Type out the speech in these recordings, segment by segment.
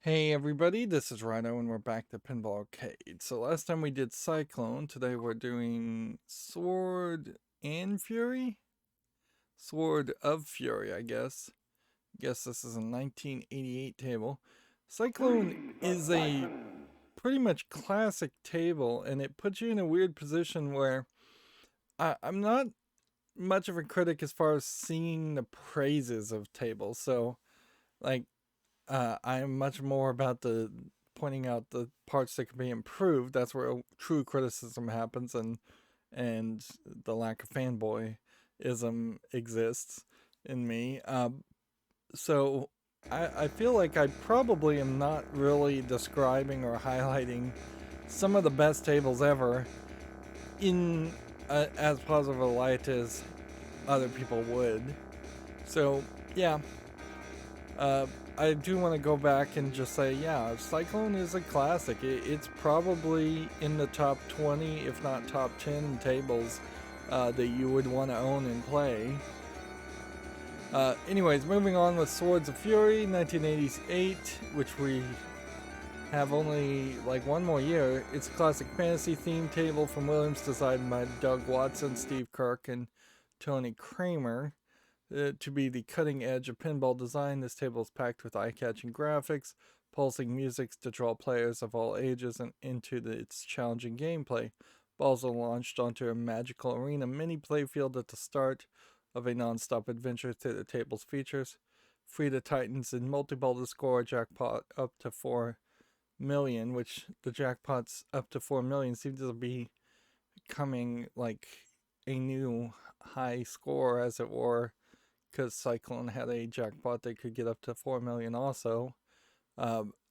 Hey everybody, this is Rydo and we're back to Pinball Arcade. So last time we did Cyclone, today we're doing Sword and Fury? Sword of Fury, I guess. Guess this is a 1988 table. Cyclone is a pretty much classic table and it puts you in a weird position where I'm not much of a critic as far as singing the praises of tables. So, like, I'm much more about the pointing out the parts that can be improved. That's where true criticism happens, and the lack of fanboyism exists in me. So I feel like I probably am not really describing or highlighting some of the best tables ever in as positive a light as other people would. So yeah, uh, I do want to go back and just say, yeah, Cyclone is a classic. It's probably in the top 20, if not top 10 tables that you would want to own and play. Anyways, moving on with Swords of Fury, 1988, which we have only like one more year. It's a classic fantasy themed table from Williams, designed by Doug Watson, Steve Kirk, and Tony Kramer. To be the cutting edge of pinball design, this table is packed with eye-catching graphics, pulsing music to draw players of all ages and into its challenging gameplay. Balls are launched onto a magical arena mini playfield at the start of a non-stop adventure through the table's features. Free the Titans in Multiball to score a jackpot up to 4 million, which the jackpots up to 4 million seem to be becoming like a new high score, as it were, because Cyclone had a jackpot that could get up to 4 million also.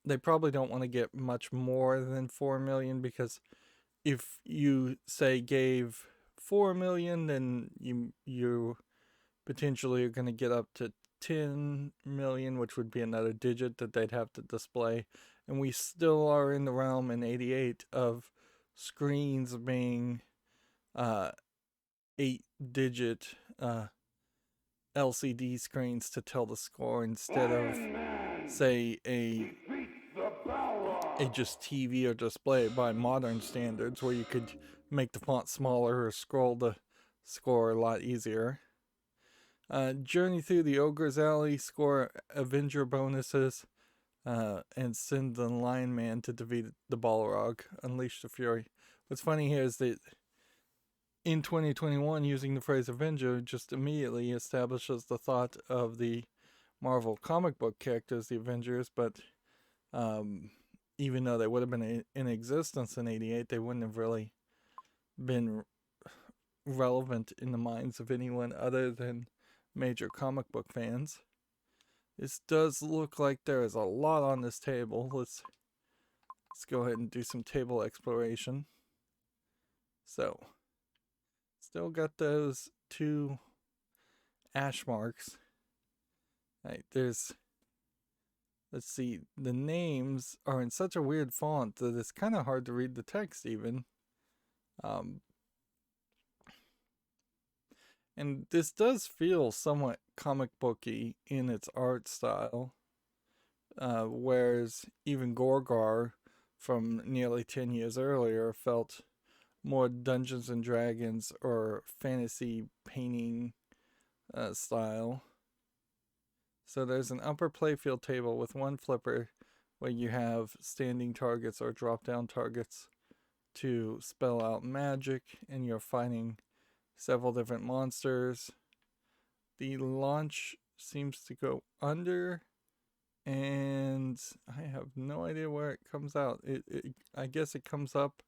They probably don't want to get much more than 4 million, because if you say gave 4 million, then you potentially are going to get up to 10 million, which would be another digit that they'd have to display. And we still are in the realm in 88 of screens being 8-digit LCD screens to tell the score, instead of, say, a just TV or display by modern standards, where you could make the font smaller or scroll the score a lot easier. Journey through the Ogre's Alley, score Avenger bonuses, and send the Lion Man to defeat the Balrog, unleash the fury. What's funny here is that in 2021, using the phrase Avenger just immediately establishes the thought of the Marvel comic book characters, the Avengers, but even though they would have been in existence in 88, they wouldn't have really been relevant in the minds of anyone other than major comic book fans. This does look like there is a lot on this table. Let's go ahead and do some table exploration. So, still got those 2 ash marks. Right, let's see, the names are in such a weird font that it's kind of hard to read the text even. And this does feel somewhat comic booky in its art style, whereas even Gorgar from nearly 10 years earlier felt more Dungeons and Dragons or fantasy painting style. So there's an upper playfield table with one flipper where you have standing targets or drop down targets to spell out magic, and you're fighting several different monsters. The launch seems to go under, and I have no idea where it comes out. I guess it comes up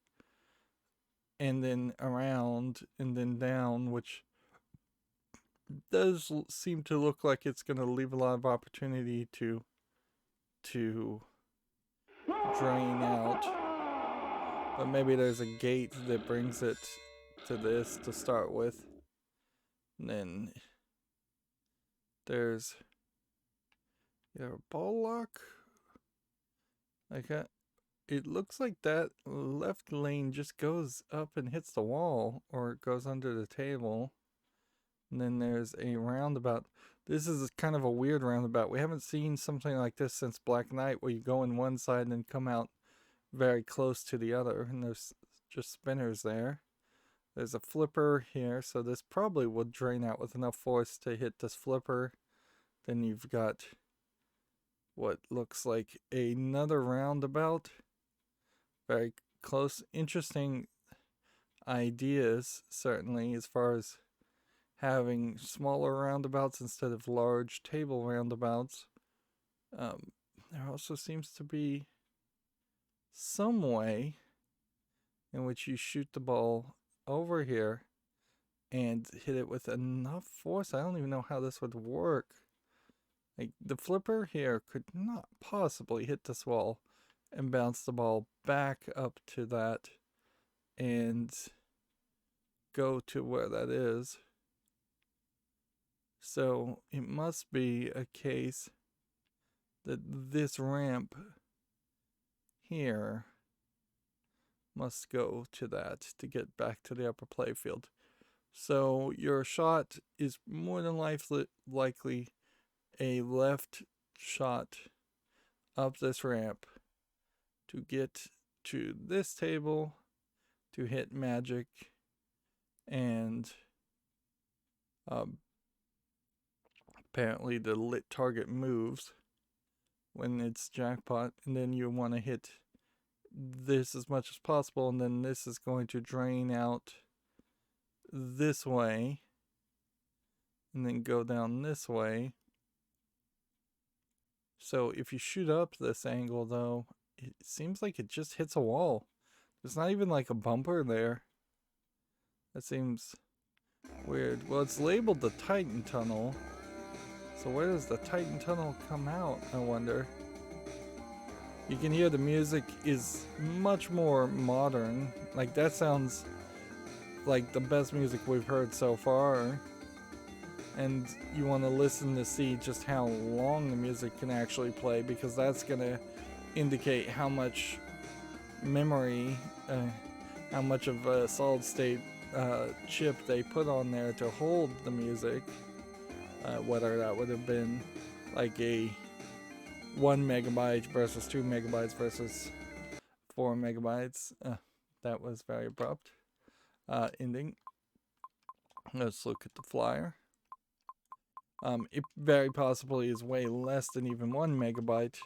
and then around and then down, which does seem to look like it's going to leave a lot of opportunity to drain out. But maybe there's a gate that brings it to this to start with. And then there's a ball lock. It looks like that left lane just goes up and hits the wall, or it goes under the table. And then there's a roundabout. This is kind of a weird roundabout. We haven't seen something like this since Black Knight, where you go in one side and then come out very close to the other, and there's just spinners there. There's a flipper here, so this probably would drain out with enough force to hit this flipper. Then you've got what looks like another roundabout. Very close. Interesting ideas, certainly, as far as having smaller roundabouts instead of large table roundabouts. There also seems to be some way in which you shoot the ball over here and hit it with enough force. I don't even know how this would work. Like, the flipper here could not possibly hit this wall and bounce the ball back up to that and go to where that is. So it must be a case that this ramp here must go to that to get back to the upper playfield. So your shot is more than likely a left shot up this ramp to get to this table to hit magic, and apparently the lit target moves when it's jackpot, and then you want to hit this as much as possible, and then this is going to drain out this way and then go down this way. So if you shoot up this angle, though, it seems like it just hits a wall. There's not even like a bumper there. That seems weird. Well, it's labeled the Titan Tunnel. So where does the Titan Tunnel come out, I wonder? You can hear the music is much more modern. Like, that sounds like the best music we've heard so far. And you want to listen to see just how long the music can actually play, because that's going to indicate how much memory, how much of a solid state chip they put on there to hold the music. Whether that would have been like a 1 megabyte versus 2 megabytes versus 4 megabytes. That was very abrupt ending. Let's look at the flyer. It very possibly is way less than even 1 megabyte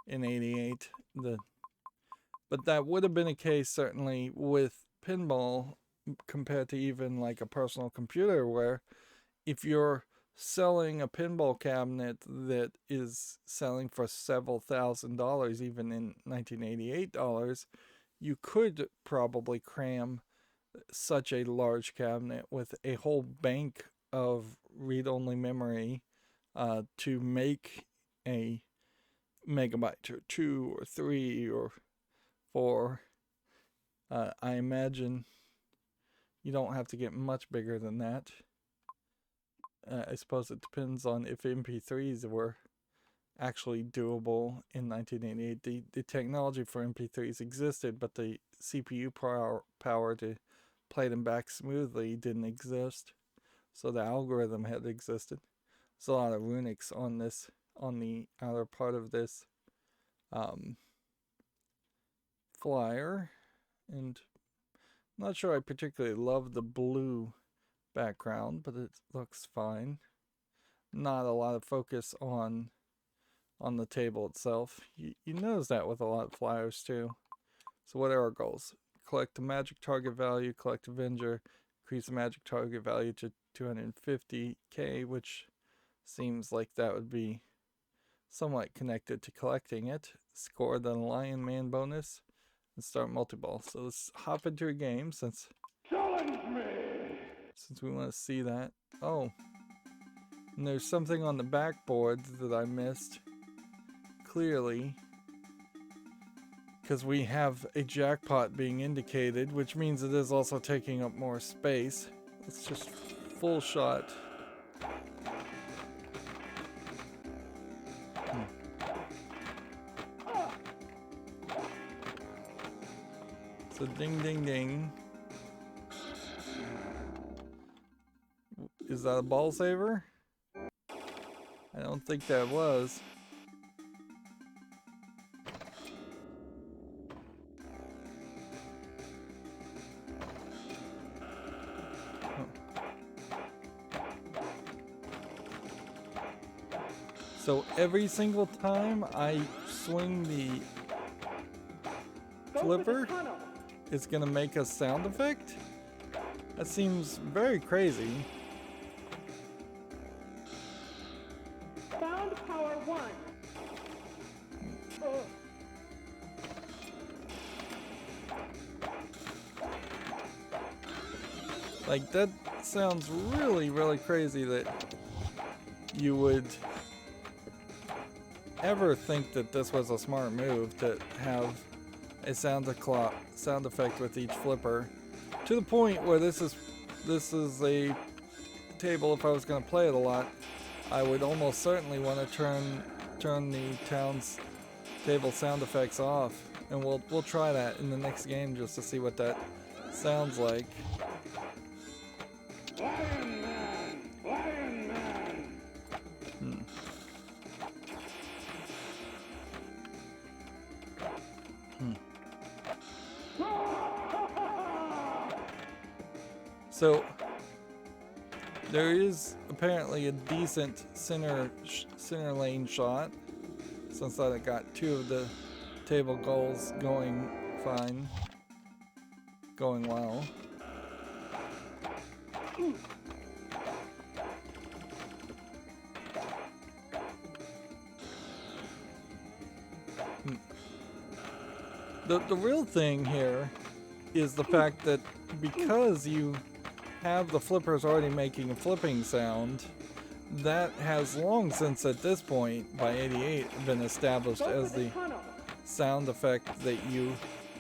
in 88. But that would have been a case certainly with pinball compared to even like a personal computer, where if you're selling a pinball cabinet that is selling for several $1,000s, even in 1988 dollars, you could probably cram such a large cabinet with a whole bank of read-only memory to make a megabyte or 2 or 3 or 4. I imagine you don't have to get much bigger than that. I suppose it depends on if MP3s were actually doable in 1988. The technology for MP3s existed, but the CPU power to play them back smoothly didn't exist. So the algorithm had existed. There's a lot of runics on this, on the outer part of this flyer, and I'm not sure I particularly love the blue background, but it looks fine. Not a lot of focus on the table itself. You notice that with a lot of flyers too. So what are our goals? Collect the magic target value, collect Avenger, increase the magic target value to 250k, which seems like that would be somewhat connected to collecting it. Score the Lion Man bonus and start multiball. So let's hop into a game since we want to see that. Oh, and there's something on the backboard that I missed clearly, because we have a jackpot being indicated, which means it is also taking up more space. Let's just full shot. So ding ding ding. Is that a ball saver? don't think that was. So every single time I swing the flipper, it's gonna make a sound effect? That seems very crazy. Sound power 1. Like, that sounds really, really crazy that you would ever think that this was a smart move to have a sound effect with each flipper, to the point where this is a table. If I was going to play it a lot, I would almost certainly want to turn the town's table sound effects off, and we'll try that in the next game just to see what that sounds like. Lion Man! Lion Man! So there is apparently a decent center lane shot, since I got two of the table goals going fine, going well. The real thing here is the fact that because you have the flippers already making a flipping sound, that has long since at this point, by 88, been established as the sound effect that you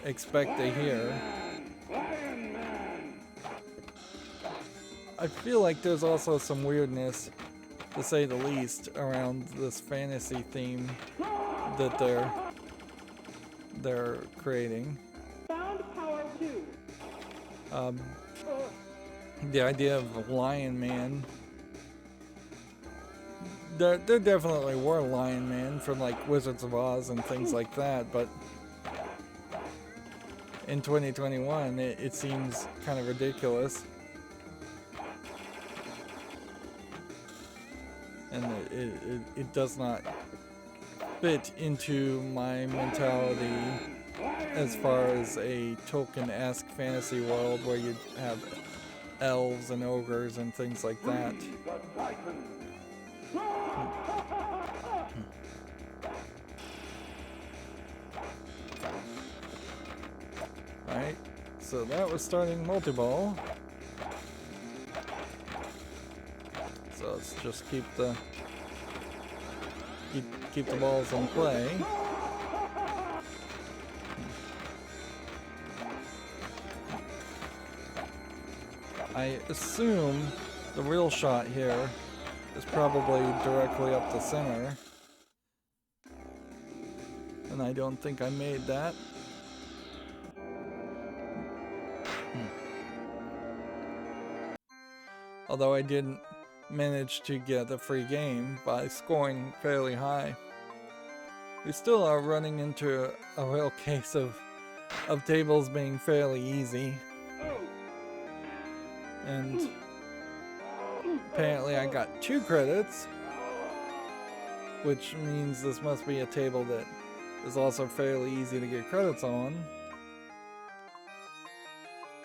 expect to hear. I feel like there's also some weirdness, to say the least, around this fantasy theme that they're creating. Sound power 2. The idea of Lion Man. There definitely were Lion Man from like Wizards of Oz and things like that, but in 2021 it seems kind of ridiculous. And it does not fit into my mentality as far as a Tolkien-esque fantasy world where you'd have elves and ogres and things like that. Alright, so that was starting multi-ball. So let's just keep the balls in play. I assume the real shot here is probably directly up the center, and I don't think I made that. Although I didn't manage to get a free game by scoring fairly high. We still are running into a real case of tables being fairly easy. And apparently I got 2 credits, which means this must be a table that is also fairly easy to get credits on.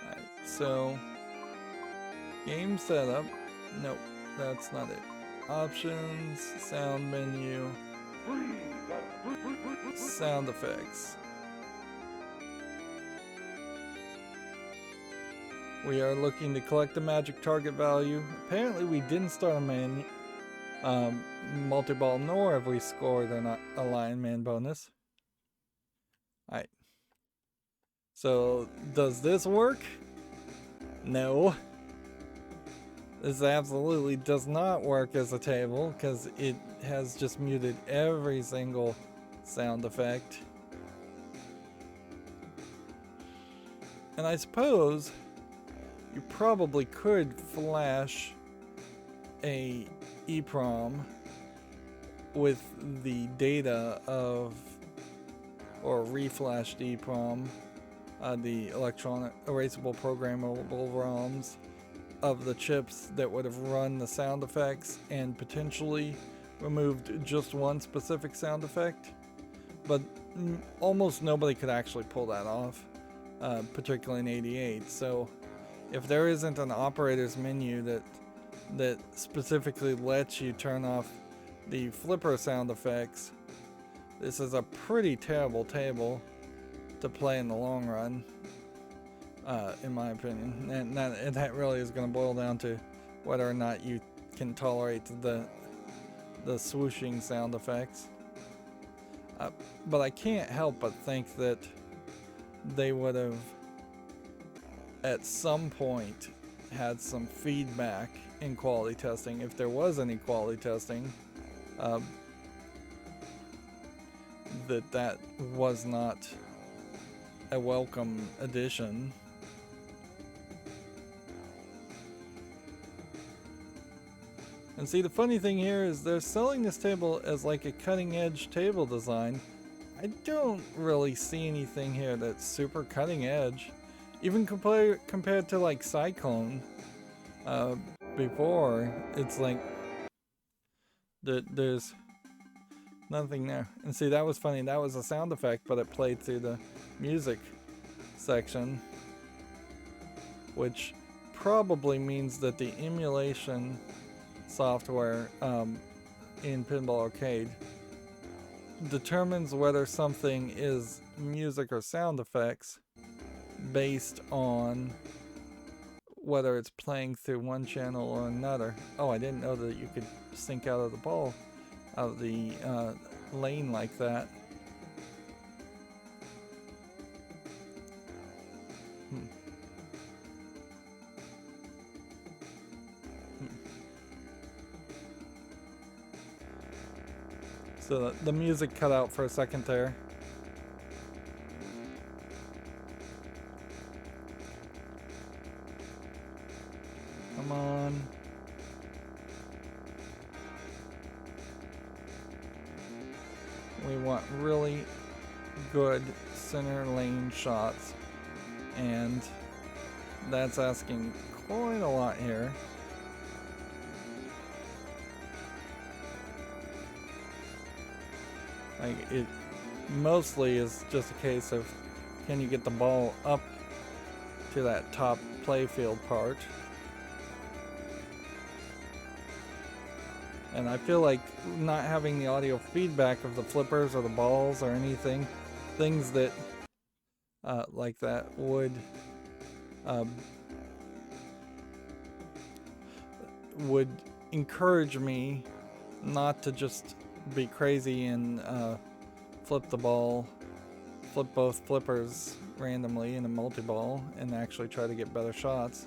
Alright, so game setup. Nope, that's not it. Options, sound menu, sound effects. We are looking to collect the magic target value. Apparently we didn't start a multi-ball, nor have we scored a Lion Man bonus. Alright. So, does this work? No. This absolutely does not work as a table, because it has just muted every single sound effect. And I suppose you probably could flash a EEPROM with the data of, or reflash DPROM, the electronic erasable programmable ROMs of the chips that would have run the sound effects and potentially removed just one specific sound effect. But almost nobody could actually pull that off, particularly in 88. So if there isn't an operator's menu that specifically lets you turn off the flipper sound effects, this is a pretty terrible table to play in the long run, in my opinion. And that really is going to boil down to whether or not you can tolerate the swooshing sound effects. But I can't help but think that they would have at some point had some feedback in quality testing, if there was any quality testing, that was not a welcome addition. And see, the funny thing here is they're selling this table as like a cutting edge table design. I don't really see anything here that's super cutting edge. Even compared to like Cyclone before, it's like there's nothing there. And see, that was funny. That was a sound effect, but it played through the music section, which probably means that the emulation software in Pinball Arcade determines whether something is music or sound effects based on whether it's playing through one channel or another. Oh, I didn't know that you could sync out of the ball, out of the lane like that. So the music cut out for a second there. Come on. We want really good center lane shots, and that's asking quite a lot here. Like, it mostly is just a case of, can you get the ball up to that top playfield part? And I feel like not having the audio feedback of the flippers or the balls or anything, things that like that would encourage me not to just be crazy and flip both flippers randomly in a multi-ball and actually try to get better shots.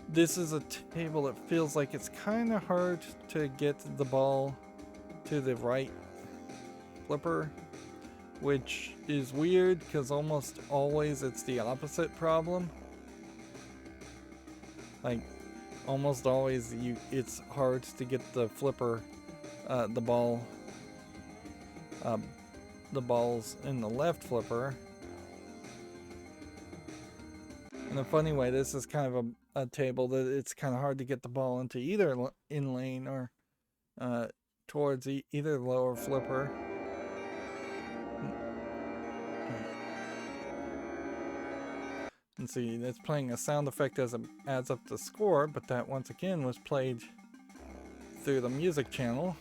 This is a table that feels like it's kind of hard to get the ball to the right flipper, which is weird because almost always it's the opposite problem. Like, almost always it's hard to get the flipper, the balls in the left flipper. In a funny way, this is kind of a table that it's kind of hard to get the ball into either in lane or towards either lower flipper. And see, that's playing a sound effect as it adds up the score, but that once again was played through the music channel.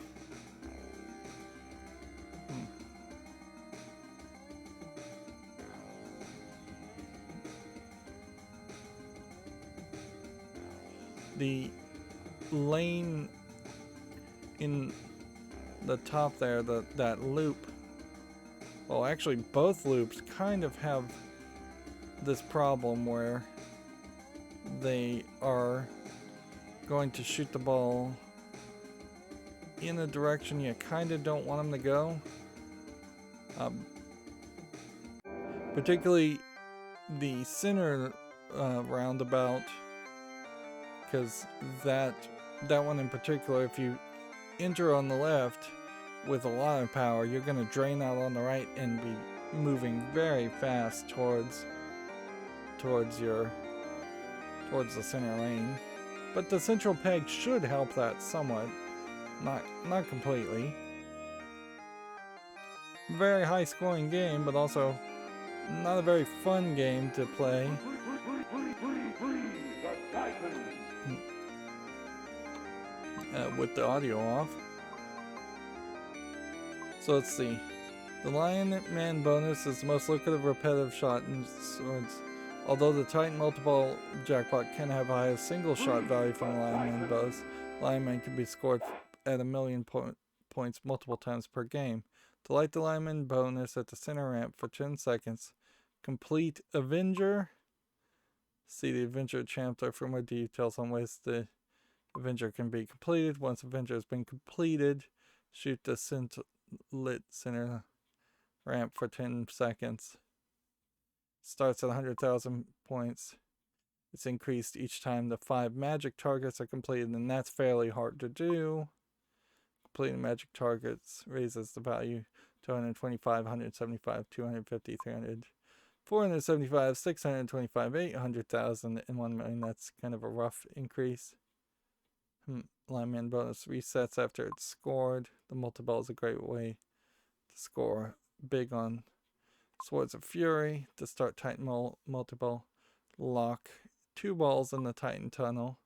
The lane in the top there, that loop, well, actually both loops kind of have this problem where they are going to shoot the ball in a direction you kind of don't want them to go. Particularly the center Roundabout, because that one in particular, if you enter on the left with a lot of power, you're going to drain out on the right and be moving very fast towards the center lane. But the central peg should help that somewhat, not completely. Very high scoring game, but also not a very fun game to play. With the audio off. So let's see. The Lion Man bonus is the most lucrative repetitive shot in swords. Although the Titan Multiball Jackpot can have a high single shot value from the Lion Man bonus, Lion Man can be scored at 1,000,000 points multiple times per game. To light the Lion Man bonus at the center ramp for 10 seconds, complete Avenger. See the Avenger chapter for more details on ways the Avenger can be completed. Once Avenger has been completed, shoot the lit center ramp for 10 seconds. Starts at 100,000 points. It's increased each time the 5 magic targets are completed, and that's fairly hard to do. Completing magic targets raises the value to 125, 175, 250, 300, 475, 625, 800,000, and 1,000,000. That's kind of a rough increase. Lineman bonus resets after it's scored. The multiball is a great way to score big on Swords of Fury. To start Titan multiball, lock 2 balls in the Titan tunnel.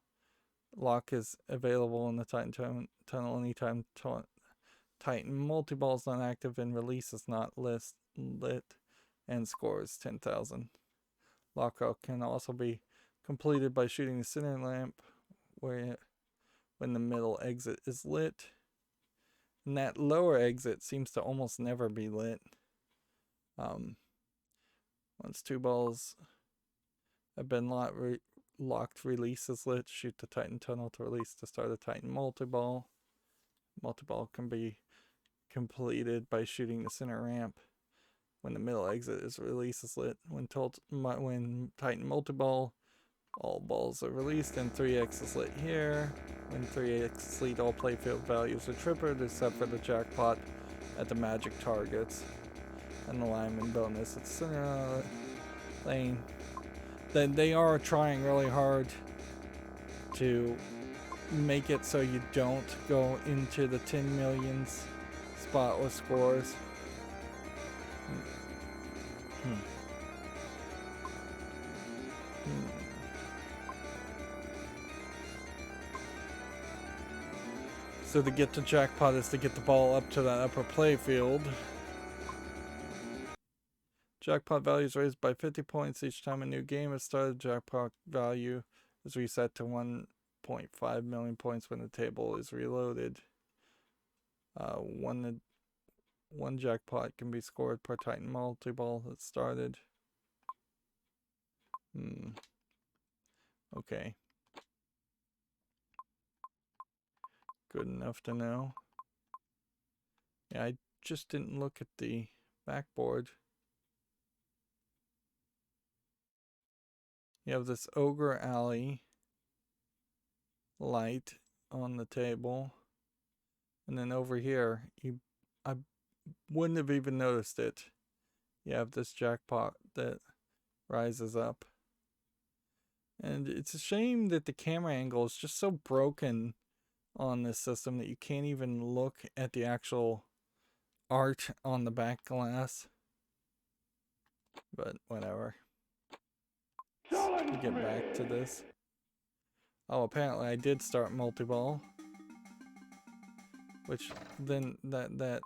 Lock is available in the Titan tunnel anytime Titan multiball is not active and release is not lit, and scores 10,000. Lockout can also be completed by shooting the center lamp when the middle exit is lit. And that lower exit seems to almost never be lit. Once 2 balls have been locked, release is lit. Shoot the Titan tunnel to release to start a Titan multiball. Multiball can be completed by shooting the center ramp when the middle exit is release is lit. When Titan multiball, all balls are released and 3x is lit here. When 3x is lit, all playfield values are tripled except for the jackpot at the magic targets and the lineman bonus. It's center lane. Then they are trying really hard to make it so you don't go into the 10 millions spot or scores. So to get the jackpot is to get the ball up to that upper playfield. Jackpot value is raised by 50 points each time a new game is started. Jackpot value is reset to 1.5 million points when the table is reloaded. One jackpot can be scored per Titan multiball that started. Okay. Good enough to know. Yeah, I just didn't look at the backboard. You have this Ogre Alley light on the table. And then over here, I wouldn't have even noticed it. You have this jackpot that rises up. And it's a shame that the camera angle is just so broken on this system that you can't even look at the actual art on the back glass. But whatever. Let's get back to this. Oh, apparently I did start multiball. Which then that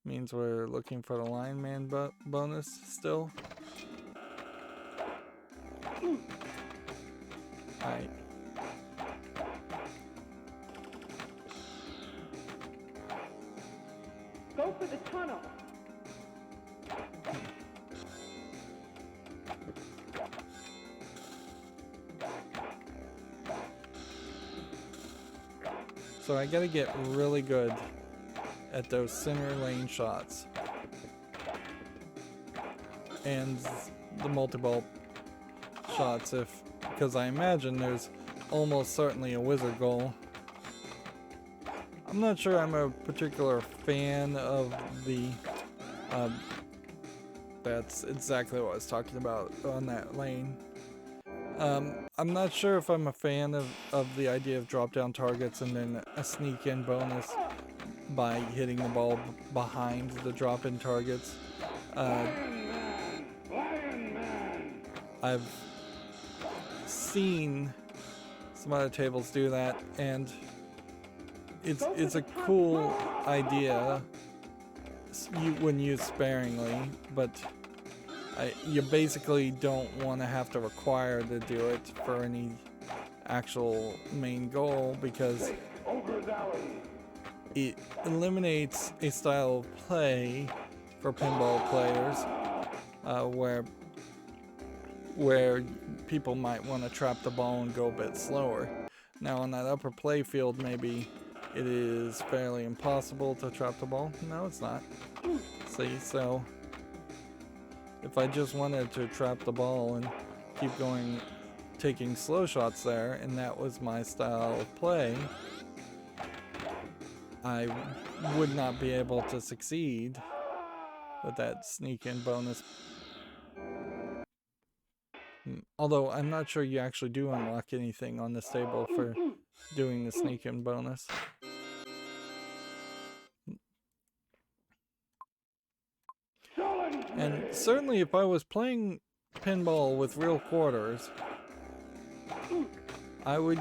means we're looking for the lineman bonus still. Alright. Go for the tunnel. So I gotta get really good at those center lane shots. And the multi-ball shots because I imagine there's almost certainly a wizard goal. I'm not sure I'm a particular fan of the that's exactly what I was talking about on that lane. I'm not sure if I'm a fan of the idea of drop down targets and then a sneak in bonus by hitting the ball behind the drop in targets. I've seen some other tables do that, and it's a cool idea when used sparingly, but you basically don't want to have to require to do it for any actual main goal, because it eliminates a style of play for pinball players where people might want to trap the ball and go a bit slower. Now on that upper play field, maybe it is fairly impossible to trap the ball. No, it's not. See, so if I just wanted to trap the ball and keep going, taking slow shots there, and that was my style of play, I would not be able to succeed with that sneak in bonus. Although I'm not sure you actually do unlock anything on this table for doing the sneak in bonus. And certainly if I was playing pinball with real quarters, I would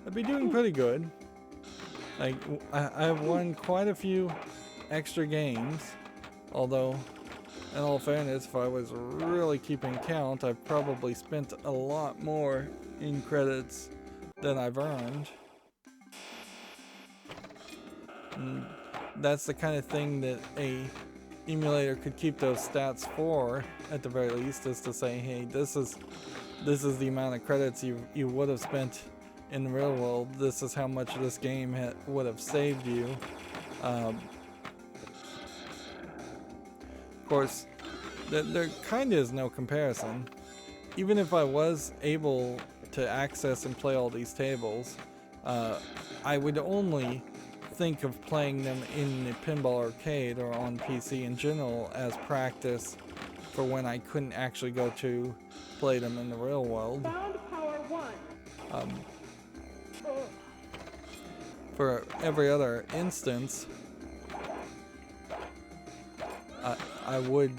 I'd be doing pretty good. Like, I've won quite a few extra games, although in all fairness, if I was really keeping count, I've probably spent a lot more in credits than I've earned. And that's the kind of thing that a emulator could keep those stats for, at the very least, is to say, hey, this is the amount of credits you would have spent in the real world. This is how much this game would have saved you. Of course, there kind of is no comparison. Even if I was able to access and play all these tables, I would only think of playing them in the Pinball Arcade or on PC in general as practice for when I couldn't actually go to play them in the real world. For every other instance, I would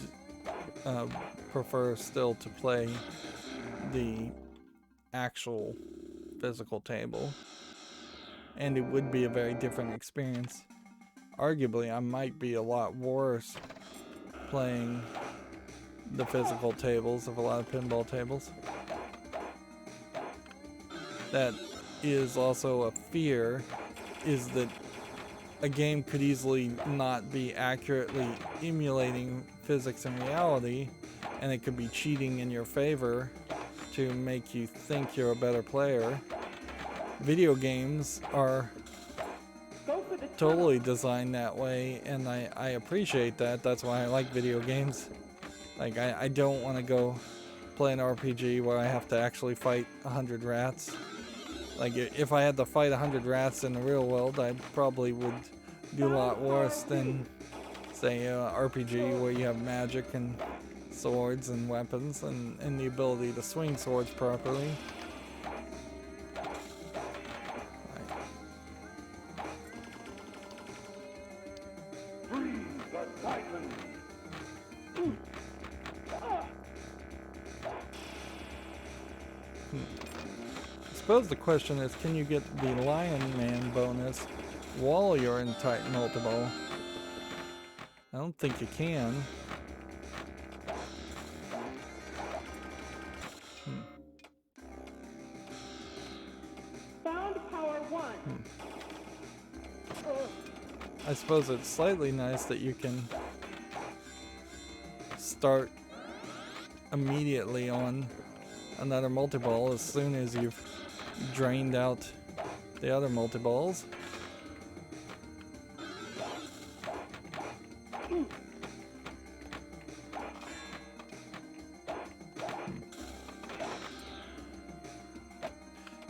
prefer still to play the actual physical table, and it would be a very different experience. Arguably, I might be a lot worse playing the physical tables of a lot of pinball tables. That is also a fear, is that a game could easily not be accurately emulating physics and reality, and it could be cheating in your favor to make you think you're a better player. Video games are totally designed that way, and I appreciate that. That's why I like video games. Like, I don't want to go play an RPG where I have to actually fight 100 rats. Like, if I had to fight 100 rats in the real world, I probably would do a lot worse than, say, an RPG where you have magic and swords and weapons and the ability to swing swords properly. I suppose the question is, can you get the Lion Man bonus while you're in Titan Multiball? I don't think you can. Found power 1. I suppose it's slightly nice that you can start immediately on another multiball as soon as you've drained out the other multiballs.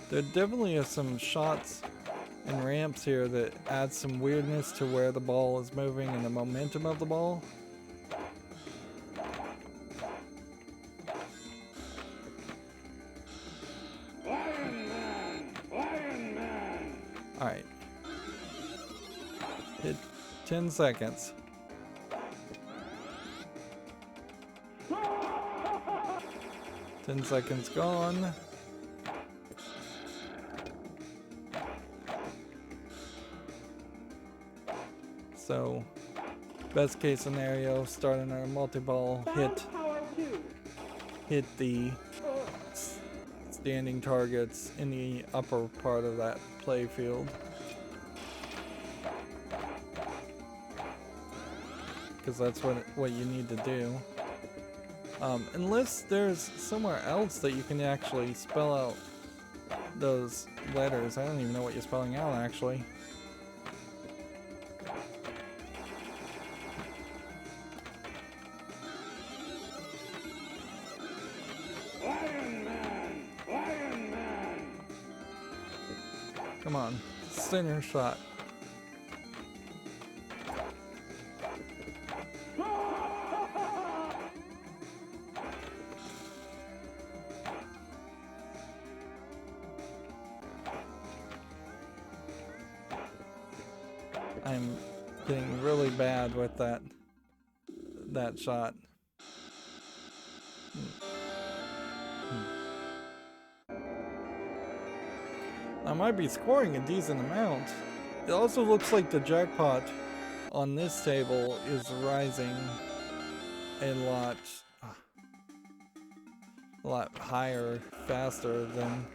There definitely are some shots and ramps here that add some weirdness to where the ball is moving and the momentum of the ball. Alright. Hit 10 seconds. Ten seconds gone. So, best case scenario, starting our multi-ball, hit the standing targets in the upper part of that play field. Because that's what you need to do. Unless there's somewhere else that you can actually spell out those letters. I don't even know what you're spelling out, actually. Come on, center shot. I'm getting really bad with that shot. I might be scoring a decent amount. It also looks like the jackpot on this table is rising a lot higher, faster than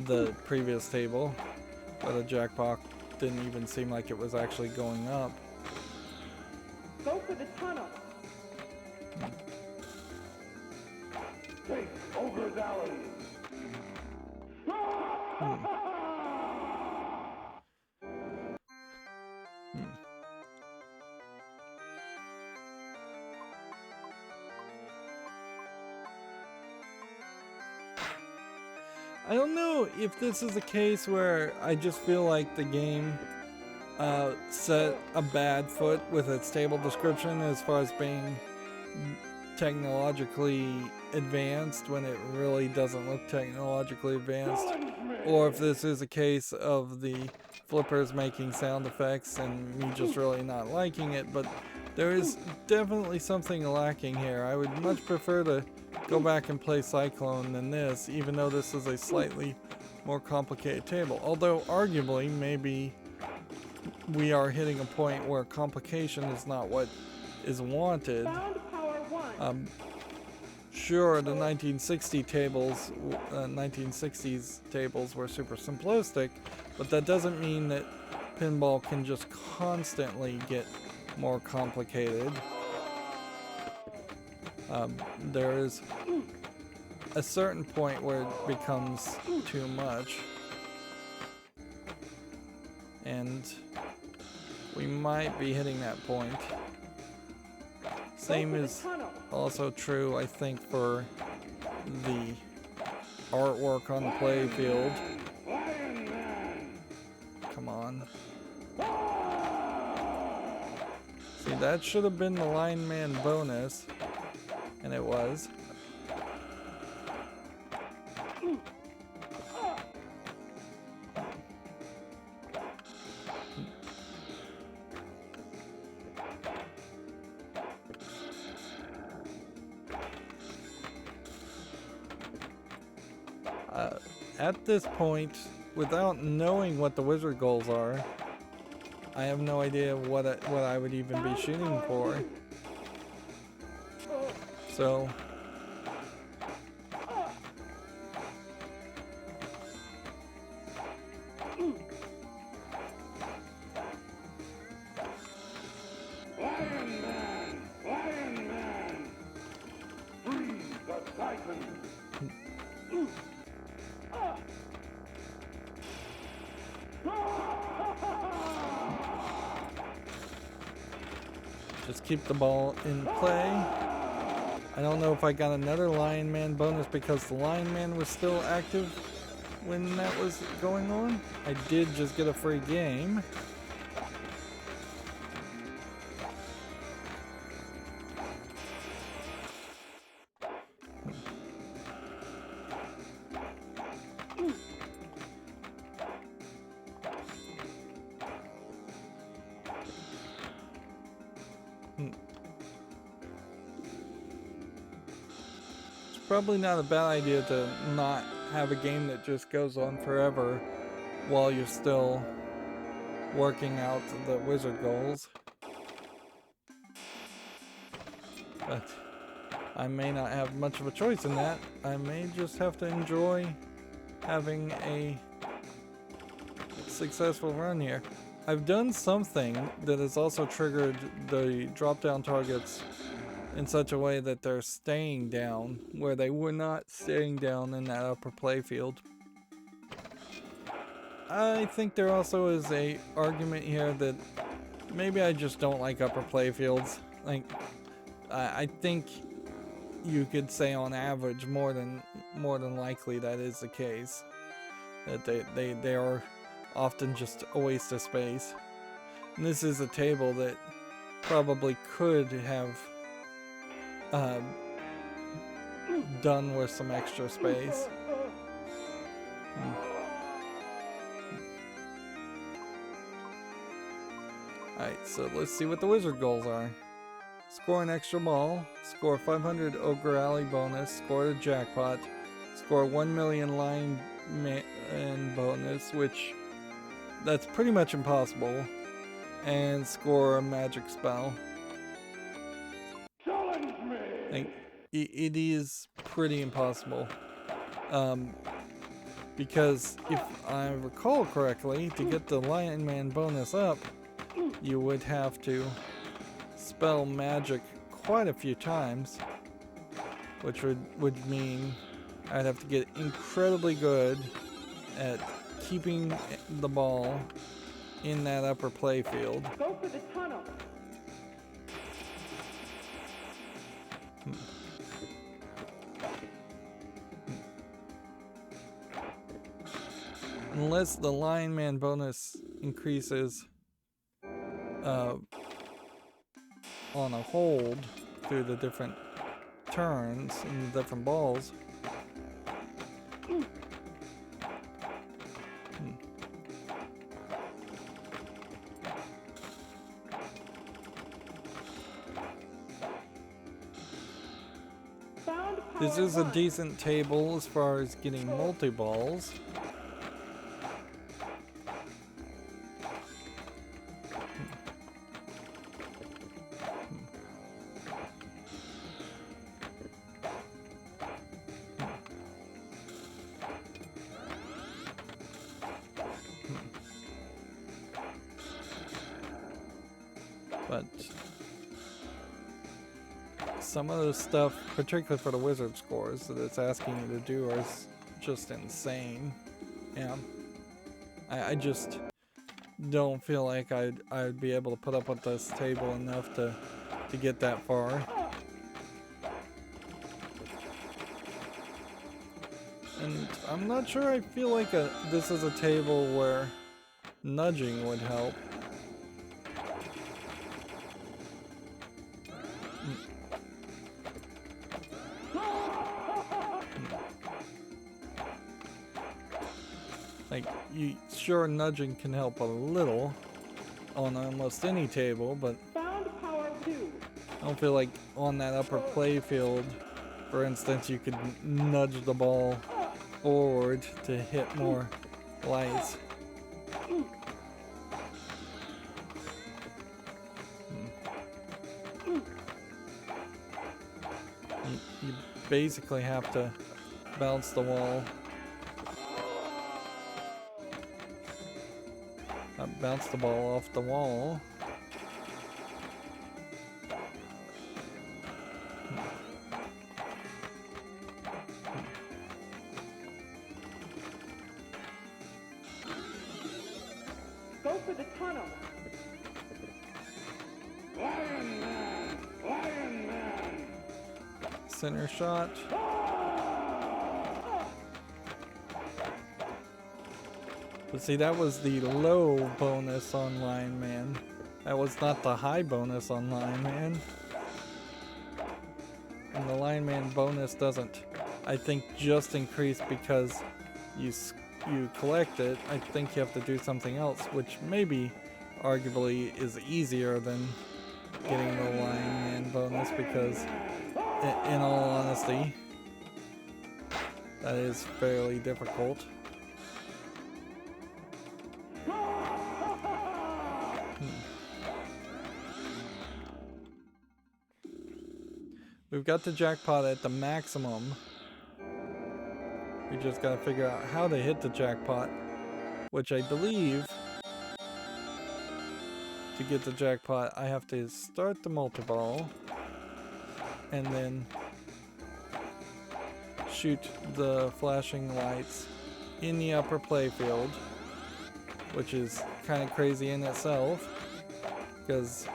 the previous table, where the jackpot didn't even seem like it was actually going up. Go for the tunnel. Take over Valley. I don't know if this is a case where I just feel like the game set a bad foot with its table description as far as being technologically advanced when it really doesn't look technologically advanced, or if this is a case of the flippers making sound effects and me just really not liking it. But there is definitely something lacking here. I would much prefer to go back and play Cyclone than this, even though this is a slightly more complicated table. Although arguably maybe we are hitting a point where complication is not what is wanted. Sure, the 1960s tables were super simplistic, but that doesn't mean that pinball can just constantly get more complicated. There is a certain point where it becomes too much, and we might be hitting that point. Same is also true, I think, for the artwork on the play field. Come on. See, that should have been the lineman bonus, and it was. At this point, without knowing what the wizard goals are, I have no idea what I would even be shooting for. So just keep the ball in play. I don't know if I got another Lion Man bonus because the Lion Man was still active when that was going on. I did just get a free game. Probably not a bad idea to not have a game that just goes on forever while you're still working out the wizard goals. But I may not have much of a choice in that. I may just have to enjoy having a successful run here. I've done something that has also triggered the drop-down targets in such a way that they're staying down, where they were not staying down in that upper playfield. I think there also is a argument here that maybe I just don't like upper playfields. Like, I think you could say on average more than likely that is the case. That they are often just a waste of space. And this is a table that probably could have done with some extra space. Alright, so let's see what the wizard goals are. Score an extra ball, score 500 Ogre Alley bonus, score the jackpot, score 1 million line man bonus, which that's pretty much impossible, and score a magic spell. Like, it is pretty impossible, because if I recall correctly, to get the Lion Man bonus up, you would have to spell magic quite a few times, which would mean I'd have to get incredibly good at keeping the ball in that upper playfield. Go for the tunnel. Unless the Lion Man bonus increases on a hold through the different turns and the different balls. This is a decent table as far as getting multi-balls. But some of the stuff, particularly for the wizard scores, that it's asking you to do are just insane. Yeah, I just don't feel like I'd be able to put up with this table enough to get that far. And I'm not sure I feel like this is a table where nudging would help. Like, sure, nudging can help a little on almost any table, but Found power 2. I don't feel like on that upper playfield, for instance, you could nudge the ball forward to hit more lights. You basically have to bounce the wall. Bounce the ball off the wall. Go for the tunnel. Lion Man! Lion Man! Center shot. But see, that was the low bonus on Lion Man. That was not the high bonus on Lion Man. And the Lion Man bonus doesn't, I think, just increase because you collect it. I think you have to do something else, which maybe, arguably, is easier than getting the Lion Man bonus because, in all honesty, that is fairly difficult. We've got the jackpot at the maximum. We just gotta figure out how to hit the jackpot, which I believe, to get the jackpot, I have to start the multiball and then shoot the flashing lights in the upper playfield, which is kind of crazy in itself because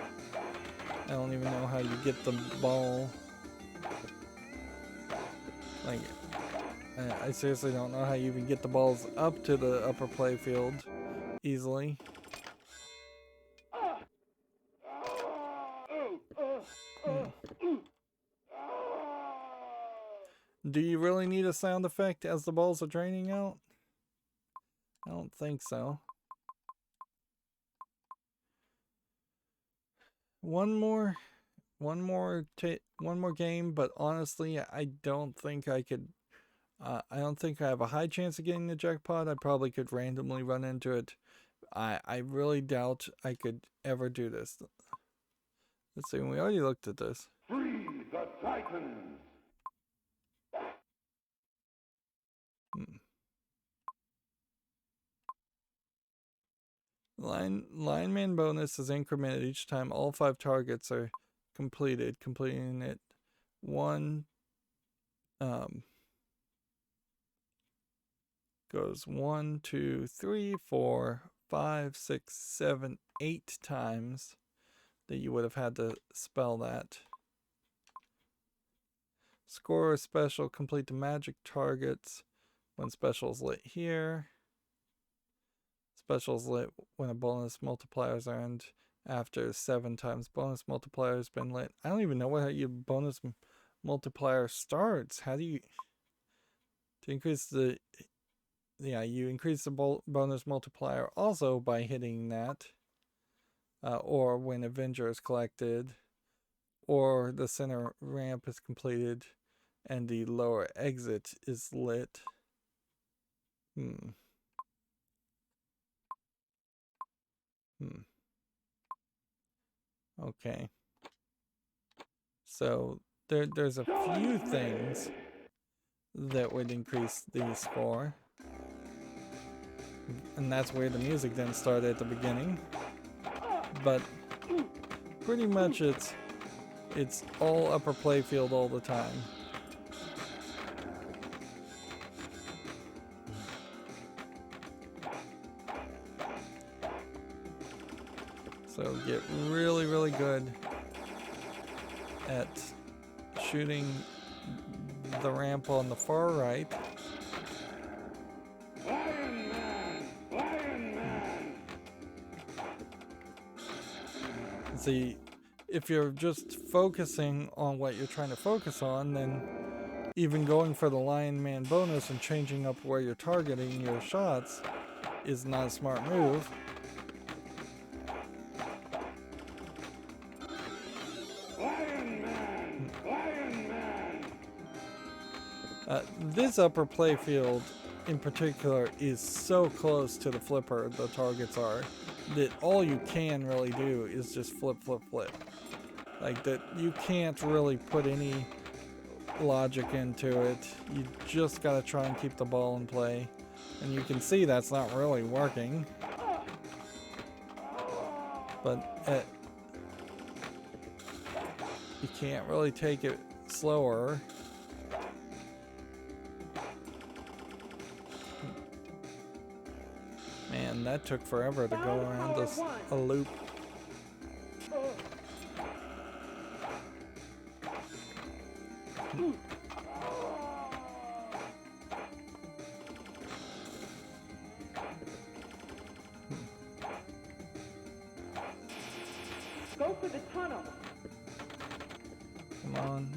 I don't even know how you get the ball. Like, I seriously don't know how you even get the balls up to the upper playfield easily. Do you really need a sound effect as the balls are draining out? I don't think so. One more game, but honestly, I don't think I could. I don't think I have a high chance of getting the jackpot. I probably could randomly run into it. I really doubt I could ever do this. Let's see. We already looked at this. Free the Titans! Lineman bonus is incremented each time all 5 targets are completed. Completing it goes 1, 2, 3, 4, 5, 6, 7, 8 times that you would have had to spell that. Score a special, complete the magic targets when special is lit here. Special is lit when a bonus multiplier is earned after 7 times bonus multiplier has been lit. I don't even know how your bonus multiplier starts. How do you... To increase the... Yeah, you increase the bonus multiplier also by hitting that. Or when Avenger is collected. Or the center ramp is completed and the lower exit is lit. Okay. So there's a few things that would increase the score. And that's where the music didn't start at the beginning. But pretty much it's all upper playfield all the time. So get really, really good at shooting the ramp on the far right. Lion Man! Lion Man! See, if you're just focusing on what you're trying to focus on, then even going for the Lion Man bonus and changing up where you're targeting your shots is not a smart move. This upper playfield in particular is so close to the flipper the targets are that all you can really do is just flip, flip, flip. Like that, you can't really put any logic into it. You just gotta try and keep the ball in play. And you can see that's not really working. But you can't really take it slower. Man, that took forever to go around this a loop. Go for the tunnel. Come on.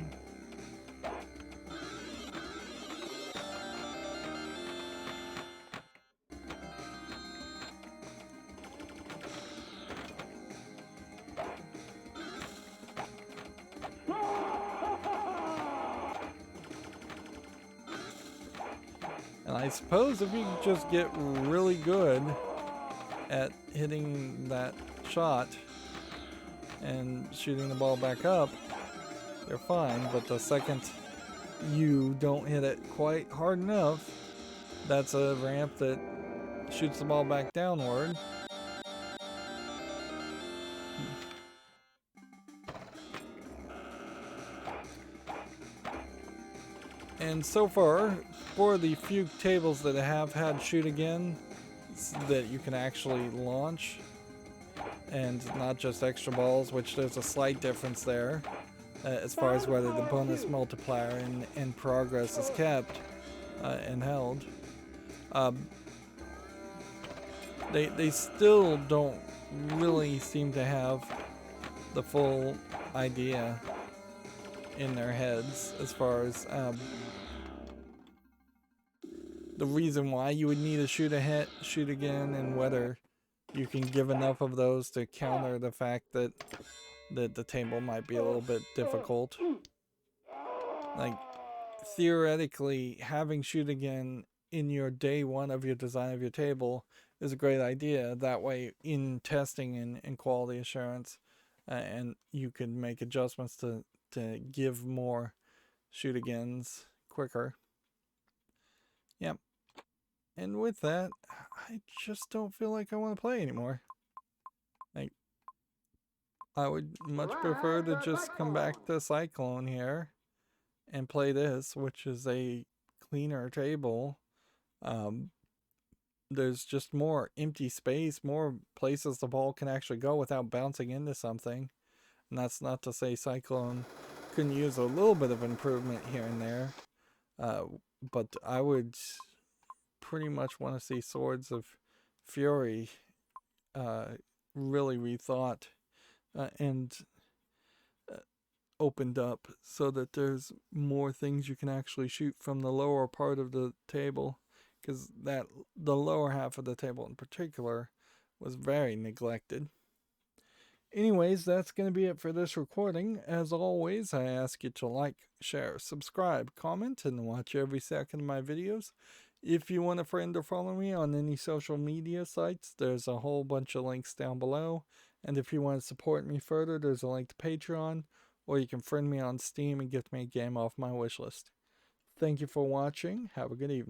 And I suppose if you just get really good at hitting that shot and shooting the ball back up, you're fine. But the second you don't hit it quite hard enough, that's a ramp that shoots the ball back downward. And so far, for the few tables that have had shoot again that you can actually launch, and not just extra balls, which there's a slight difference there as far as whether the bonus multiplier in progress is kept and held. They still don't really seem to have the full idea in their heads as far as the reason why you would need a shoot again, and whether you can give enough of those to counter the fact that the table might be a little bit difficult. Like, theoretically, having shoot again in your day one of your design of your table is a great idea. That way, in testing and quality assurance, and you can make adjustments to give more shoot agains quicker. Yep. And with that, I just don't feel like I want to play anymore. Like, I would much prefer to just come back to Cyclone here and play this, which is a cleaner table. There's just more empty space, more places the ball can actually go without bouncing into something. And that's not to say Cyclone couldn't use a little bit of improvement here and there. But I would pretty much want to see Swords of Fury really rethought and opened up so that there's more things you can actually shoot from the lower part of the table, because the lower half of the table in particular was very neglected. Anyways, that's going to be it for this recording. As always, I ask you to like, share, subscribe, comment, and watch every second of my videos. If you want a friend or follow me on any social media sites, there's a whole bunch of links down below. And if you want to support me further, there's a link to Patreon, or you can friend me on Steam and get me a game off my wishlist. Thank you for watching. Have a good evening.